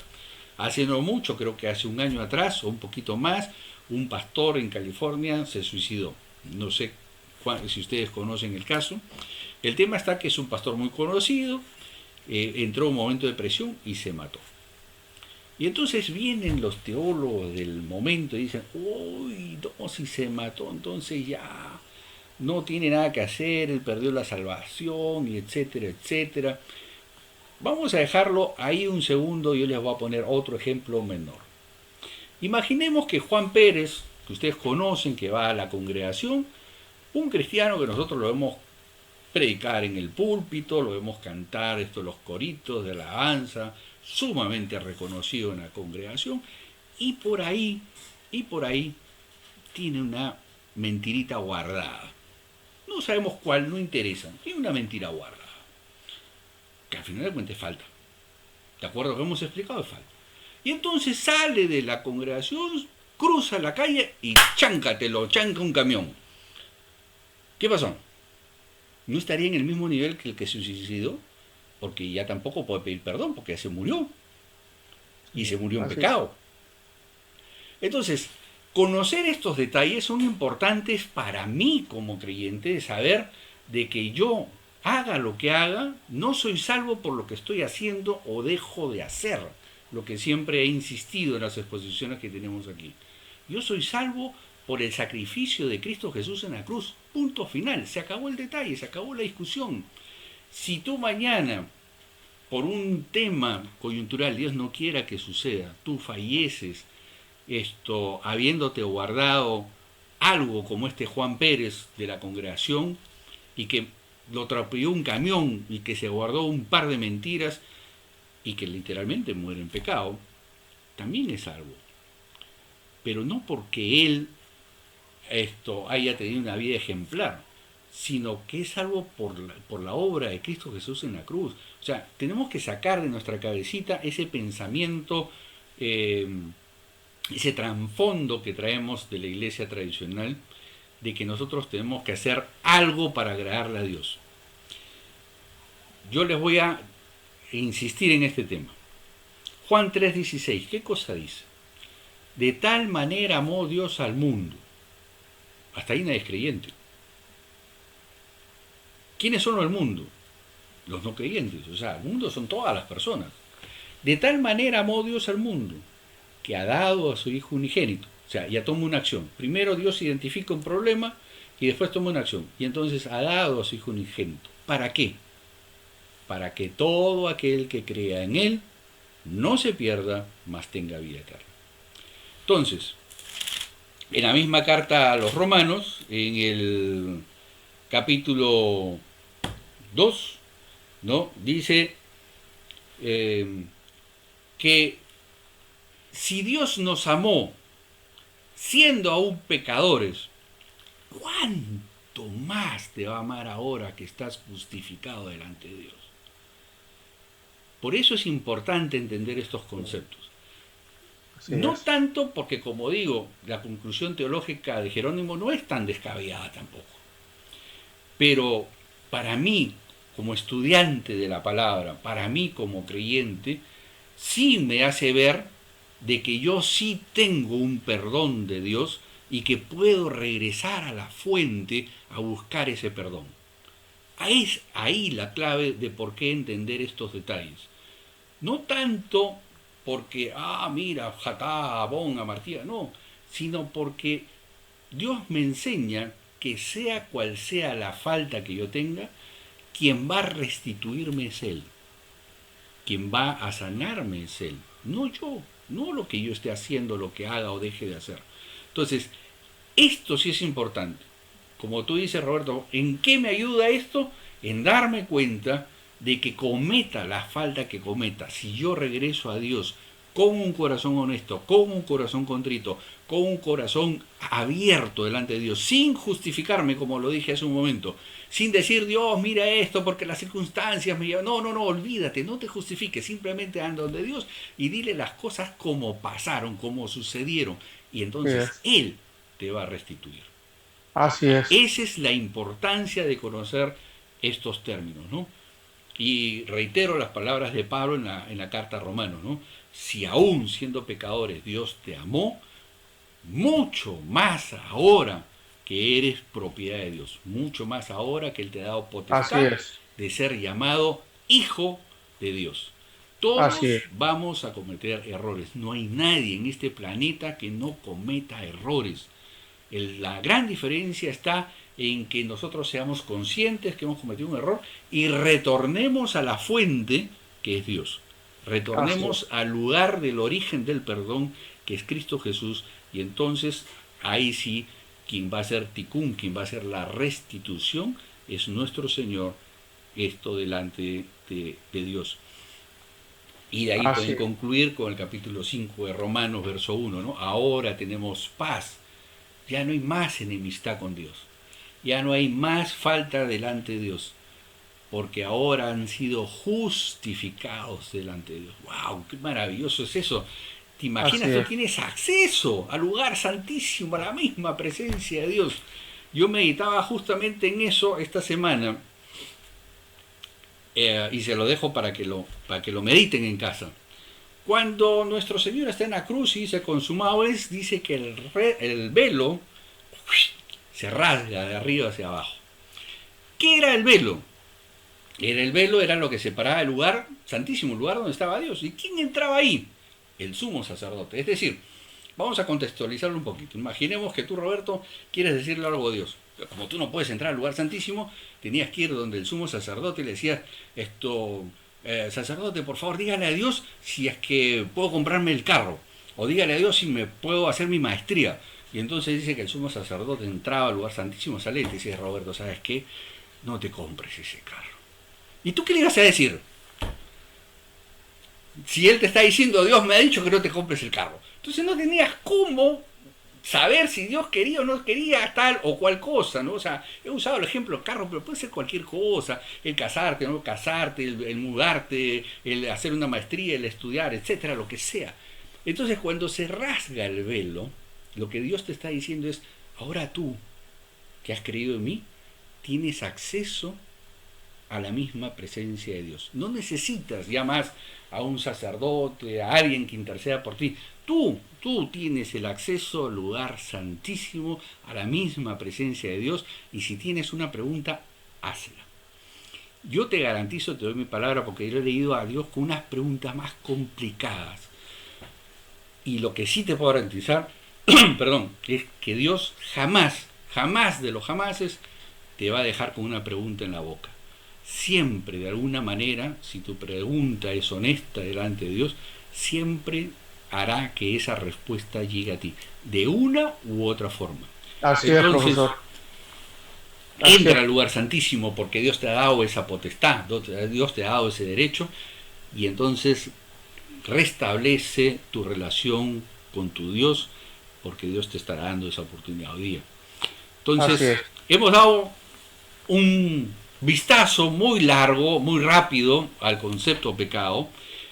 Hace no mucho, creo que hace un año atrás o un poquito más, un pastor en California se suicidó. No sé si ustedes conocen el caso. El tema está que es un pastor muy conocido, entró en un momento de depresión y se mató. Y entonces vienen los teólogos del momento y dicen, uy, no, si se mató, entonces ya no tiene nada que hacer, él perdió la salvación, y etcétera, etcétera. Vamos a dejarlo ahí un segundo y yo les voy a poner otro ejemplo menor. Imaginemos que Juan Pérez, que ustedes conocen, que va a la congregación, un cristiano que nosotros lo vemos predicar en el púlpito, lo vemos cantar los coritos de alabanza, sumamente reconocido en la congregación, y por ahí tiene una mentirita guardada. No sabemos cuál, no interesa, tiene una mentira guardada, que al final de cuentas es falta. ¿De acuerdo? Que hemos explicado, es falta. Y entonces sale de la congregación, cruza la calle y chanca un camión. ¿Qué pasó? ¿No estaría en el mismo nivel que el que se suicidó? Porque ya tampoco puede pedir perdón, porque ya se murió. Y se murió en Así es. pecado. Entonces, conocer estos detalles son importantes para mí como creyente, de saber de que yo haga lo que haga, no soy salvo por lo que estoy haciendo o dejo de hacer, lo que siempre he insistido en las exposiciones que tenemos aquí. Yo soy salvo por el sacrificio de Cristo Jesús en la cruz. Punto final. Se acabó el detalle, se acabó la discusión. Si tú mañana, por un tema coyuntural, Dios no quiera que suceda, tú falleces habiéndote guardado algo como este Juan Pérez de la congregación y que lo atropelló un camión y que se guardó un par de mentiras y que literalmente muere en pecado, también es salvo. Pero no porque él haya tenido una vida ejemplar, sino que es salvo por la obra de Cristo Jesús en la cruz. O sea, tenemos que sacar de nuestra cabecita ese pensamiento, ese trasfondo que traemos de la iglesia tradicional, de que nosotros tenemos que hacer algo para agradarle a Dios. Yo les voy a insistir en este tema. Juan 3:16, ¿qué cosa dice? De tal manera amó Dios al mundo. Hasta ahí nadie es creyente. ¿Quiénes son el mundo? Los no creyentes. O sea, el mundo son todas las personas. De tal manera amó Dios al mundo, que ha dado a su Hijo unigénito. O sea, ya toma una acción. Primero Dios identifica un problema y después toma una acción. Y entonces ha dado a su Hijo unigénito. ¿Para qué? Para que todo aquel que crea en Él no se pierda, mas tenga vida eterna. Entonces, en la misma carta a los Romanos, en el capítulo 2, ¿no? Dice que si Dios nos amó siendo aún pecadores, ¿cuánto más te va a amar ahora que estás justificado delante de Dios? Por eso es importante entender estos conceptos. No tanto porque, como digo, la conclusión teológica de Jerónimo no es tan descabellada tampoco. Pero para mí, como estudiante de la palabra, para mí como creyente, sí me hace ver de que yo sí tengo un perdón de Dios y que puedo regresar a la fuente a buscar ese perdón. Es ahí la clave de por qué entender estos detalles. No tanto porque, mira, jatá, bon, amartía, no, sino porque Dios me enseña que sea cual sea la falta que yo tenga, quien va a restituirme es Él. Quien va a sanarme es Él. No yo, no lo que yo esté haciendo, lo que haga o deje de hacer. Entonces, esto sí es importante. Como tú dices, Roberto, ¿en qué me ayuda esto? En darme cuenta de que cometa la falta que cometa, si yo regreso a Dios con un corazón honesto, con un corazón contrito, con un corazón abierto delante de Dios, sin justificarme, como lo dije hace un momento, sin decir, Dios, mira esto porque las circunstancias me llevan. No, olvídate, no te justifiques, simplemente anda donde Dios y dile las cosas como pasaron, como sucedieron, y entonces Él te va a restituir. Así es. Esa es la importancia de conocer estos términos, ¿no? Y reitero las palabras de Pablo en la carta a Romanos, ¿no? Si aún siendo pecadores Dios te amó, mucho más ahora que eres propiedad de Dios, mucho más ahora que Él te ha dado potestad de ser llamado hijo de Dios. Todos vamos a cometer errores, no hay nadie en este planeta que no cometa errores. La gran diferencia está en que nosotros seamos conscientes que hemos cometido un error y retornemos a la fuente que es Dios. Retornemos al lugar del origen del perdón que es Cristo Jesús, y entonces ahí sí quien va a ser ticún, quien va a hacer la restitución es nuestro Señor, esto delante de Dios. Y de ahí pueden concluir con el capítulo 5 de Romanos, verso 1, ¿no? Ahora tenemos paz, ya no hay más enemistad con Dios. Ya no hay más falta delante de Dios, porque ahora han sido justificados delante de Dios. ¡Wow! ¡Qué maravilloso es eso! ¿Te imaginas? Tú tienes acceso al lugar santísimo, a la misma presencia de Dios. Yo meditaba justamente en eso esta semana, y se lo dejo para que lo mediten en casa. Cuando nuestro Señor está en la cruz y dice consumado es, dice que el velo se rasga de arriba hacia abajo. ¿Qué era el velo? El velo era lo que separaba el lugar santísimo, el lugar donde estaba Dios. ¿Y quién entraba ahí? El sumo sacerdote. Es decir, Vamos a contextualizarlo un poquito. Imaginemos que tú, Roberto, quieres decirle algo a Dios. Como tú no puedes entrar al lugar santísimo, tenías que ir donde el sumo sacerdote y le decías, sacerdote, por favor, dígale a Dios si es que puedo comprarme el carro. O dígale a Dios si me puedo hacer mi maestría. Y entonces dice que el sumo sacerdote entraba al lugar santísimo, sale y te dice, Roberto, ¿sabes qué? No te compres ese carro. ¿Y tú qué le ibas a decir? Si él te está diciendo, Dios me ha dicho que no te compres el carro. Entonces no tenías cómo saber si Dios quería o no quería tal o cual cosa, ¿no? O sea, he usado el ejemplo carro, pero puede ser cualquier cosa, el casarte, no casarte, el mudarte, el hacer una maestría, el estudiar, etcétera, lo que sea. Entonces, cuando se rasga el velo, lo que Dios te está diciendo es, ahora tú, que has creído en mí, tienes acceso a la misma presencia de Dios. No necesitas ya más a un sacerdote, a alguien que interceda por ti. Tú tienes el acceso al lugar santísimo, a la misma presencia de Dios, y si tienes una pregunta, hazla. Yo te garantizo, te doy mi palabra, porque yo he leído a Dios con unas preguntas más complicadas. Y lo que sí te puedo garantizar, perdón, es que Dios jamás, jamás de los jamases, te va a dejar con una pregunta en la boca. Siempre, de alguna manera, si tu pregunta es honesta delante de Dios, siempre hará que esa respuesta llegue a ti, de una u otra forma. Así es, Entonces, profesor. Así entra es. al lugar santísimo porque Dios te ha dado esa potestad, Dios te ha dado ese derecho, y entonces restablece tu relación con tu Dios, porque Dios te estará dando esa oportunidad hoy día. Así Entonces, es. hemos dado un vistazo muy largo, muy rápido al concepto pecado,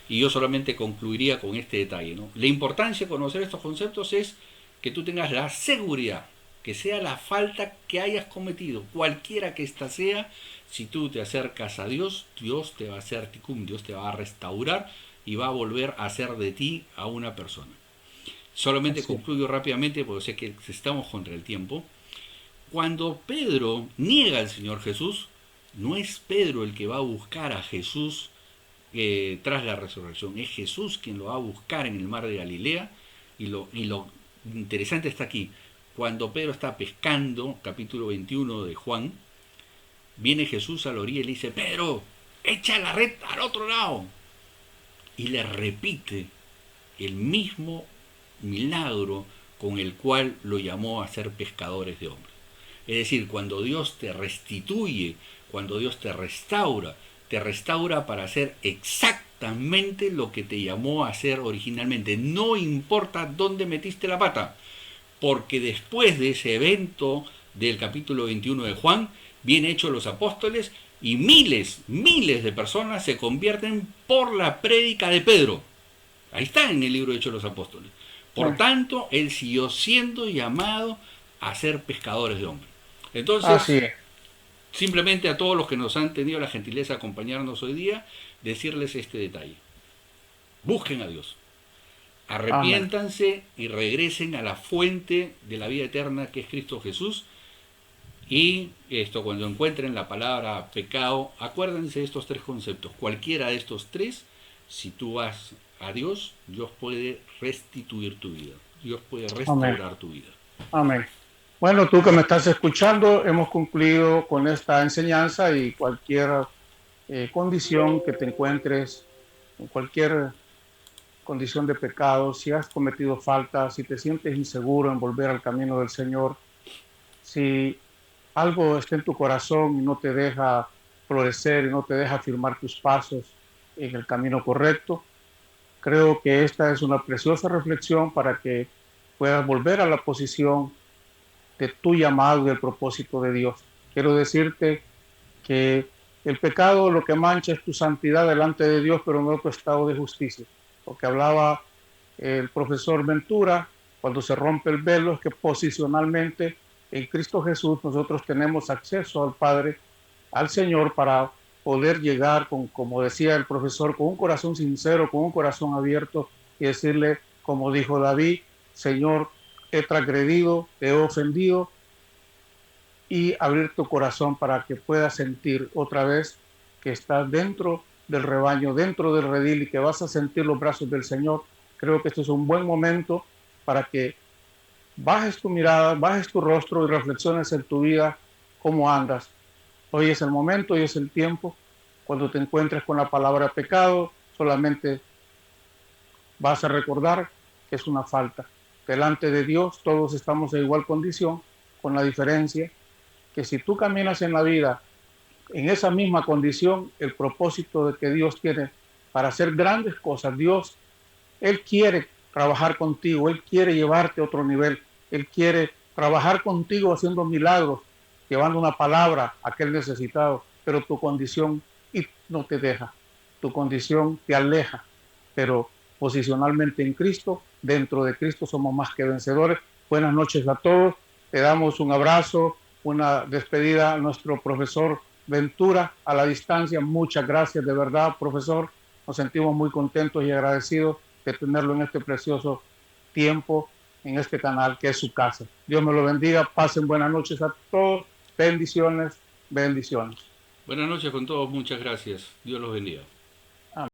y yo solamente concluiría con este detalle, ¿no? La importancia de conocer estos conceptos es que tú tengas la seguridad, que sea la falta que hayas cometido, cualquiera que ésta sea, si tú te acercas a Dios, Dios te va a hacer ticum, Dios te va a restaurar y va a volver a hacer de ti a una persona. Solamente Así es. concluyo rápidamente porque sé que estamos contra el tiempo. Cuando Pedro niega al Señor Jesús, no es Pedro el que va a buscar a Jesús tras la resurrección, es Jesús quien lo va a buscar en el mar de Galilea, y lo interesante está aquí, cuando Pedro está pescando, capítulo 21 de Juan, viene Jesús a la orilla y le dice, Pedro, echa la red al otro lado, y le repite el mismo milagro con el cual lo llamó a ser pescadores de hombres. Es decir, cuando Dios te restituye, cuando Dios te restaura para hacer exactamente lo que te llamó a hacer originalmente. No importa dónde metiste la pata, porque después de ese evento del capítulo 21 de Juan, viene Hechos los Apóstoles y miles de personas se convierten por la prédica de Pedro. Ahí está en el libro de Hechos los Apóstoles. Por tanto, él siguió siendo llamado a ser pescadores de hombres. Así Entonces, es. simplemente a todos los que nos han tenido la gentileza de acompañarnos hoy día, decirles este detalle. Busquen a Dios, Amén. arrepiéntanse y regresen a la fuente de la vida eterna que es Cristo Jesús. Y esto, cuando encuentren la palabra pecado, acuérdense de estos tres conceptos. Cualquiera de estos tres, si tú vas a Dios, Dios puede restituir tu vida. Dios puede Amén. restaurar tu vida. Amén. Bueno, tú que me estás escuchando, hemos concluido con esta enseñanza y cualquier condición que te encuentres, en cualquier condición de pecado, si has cometido falta, si te sientes inseguro en volver al camino del Señor, si algo está en tu corazón y no te deja florecer y no te deja firmar tus pasos en el camino correcto, creo que esta es una preciosa reflexión para que puedas volver a la posición de tu llamado y del propósito de Dios. Quiero decirte que el pecado lo que mancha es tu santidad delante de Dios, pero no tu estado de justicia. Lo que hablaba el profesor Ventura, cuando se rompe el velo, es que posicionalmente en Cristo Jesús nosotros tenemos acceso al Padre, al Señor, para poder llegar, con, como decía el profesor, con un corazón sincero, con un corazón abierto y decirle, como dijo David, Señor, he transgredido, te he ofendido, y abrir tu corazón para que puedas sentir otra vez que estás dentro del rebaño, dentro del redil y que vas a sentir los brazos del Señor. Creo que este es un buen momento para que bajes tu mirada, bajes tu rostro y reflexiones en tu vida, cómo andas. Hoy es el momento, hoy es el tiempo. Cuando te encuentres con la palabra pecado, solamente vas a recordar que es una falta. Delante de Dios todos estamos en igual condición, con la diferencia que si tú caminas en la vida en esa misma condición, el propósito de que Dios tiene para hacer grandes cosas, Dios, Él quiere trabajar contigo, Él quiere llevarte a otro nivel, Él quiere trabajar contigo haciendo milagros, llevando una palabra a aquel necesitado, pero tu condición no te deja, tu condición te aleja, pero posicionalmente en Cristo, dentro de Cristo somos más que vencedores. Buenas noches a todos, te damos un abrazo, una despedida a nuestro profesor Ventura a la distancia. Muchas gracias de verdad, profesor, nos sentimos muy contentos y agradecidos de tenerlo en este precioso tiempo, en este canal que es su casa. Dios me lo bendiga, pasen buenas noches a todos, bendiciones, bendiciones. Buenas noches con todos, muchas gracias. Dios los bendiga.